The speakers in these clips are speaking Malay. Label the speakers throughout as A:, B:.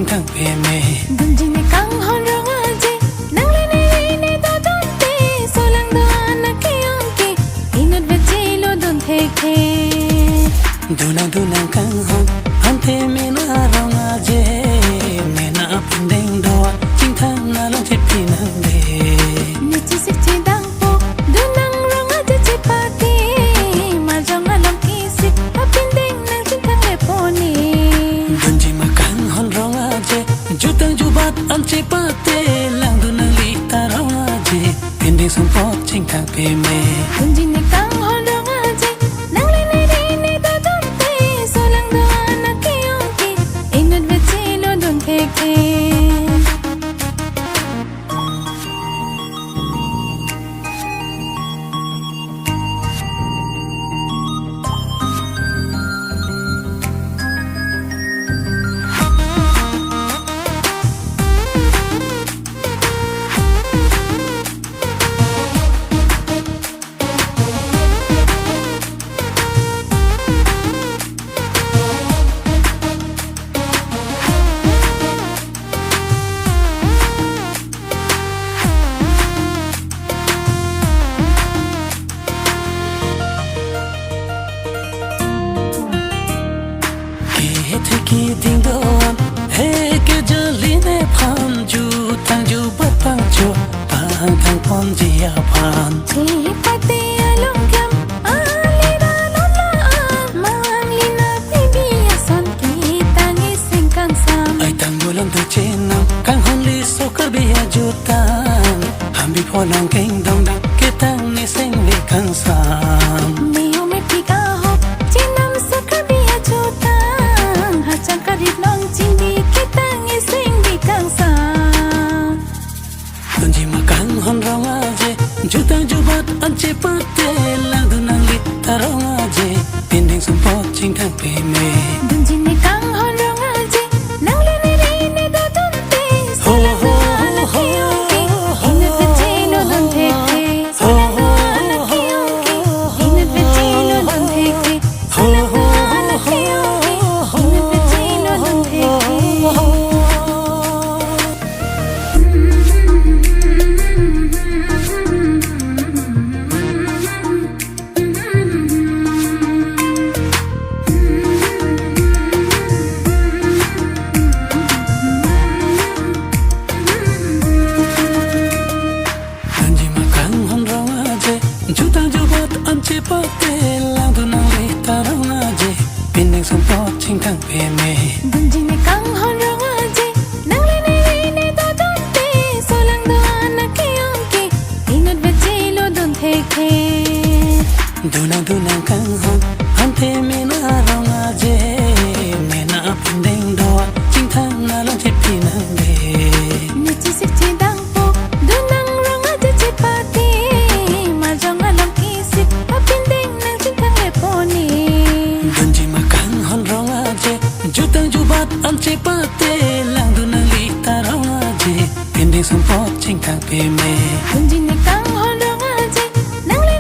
A: thang về mê
B: đừng chỉ này căng hơn rong aje nang le ne to don te so lang do ana ke onke inut veche lo don theke
A: dunang kang hon ante me na rong aje me na pindeng do ching thang na lo che pinang de
B: ni chi sik chi dang po dunang rong aje che pati ma jong alam ki sik apindeng nang ching thang le poni
A: dunji ma kang hon rong aje jutang jubat an che pate lang dunang li ta rong aje pindeng som pot ching thang pe me
B: dunji ne kang hon rong aje nang le ne to don te so lang do ana ke onke inut veche lo don theke
A: Ki ding don he ke jali ne phan ju thang ju bat pang chu pang thang pon ji ya phan
B: che pate along kam ali da la mang li na baby asan ki tangi sing kang sam
A: ai tang bolam tu chen nam kang hon li so kar bi ya ju tang ham bi pho nang keng dong dang ke tang ni sing vi kang sam
B: Meo me pika ho chinam sakar biya chotang hachang karib long chindi kitang ising di kang sam
A: dunji ma kang hon rong aje jutang jubat an che pate lang du nang li ta rong aje pinding som pot ching thang pe me
B: dunji ne kang hon rong aje nang le ne do don te so lang do ana ke onke inut veche lo don theke so lang do ana ke onke inut veche lo don theke so lang do ana ke onke inut veche lo don theke
A: dunji ma kang hon rong aje jutang jubat an che pate lang du nang li ta rong aje pinding som pot ching thang pe me
B: dunji ne kang hon rong aje nang le ne to don te so lang do ana ke onke inut veche lo don theke
A: dunang kang hon ante me na rong aje me na pinding do ching thang na lo che pinang de
B: ni chi sik chi dang po dunang rong aje che pati ma jong alam ki sik apindeng nang ching thang le poni
A: dunji ma kang hon rong aje jutang jubat an che pate lang du nang li ta rong aje pinding som pot ching thang pe me
B: dunji ne kang hon rong aje nang le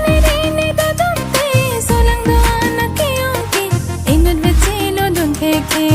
B: ne to don te so lang do ana ke onke inut veche lo don theke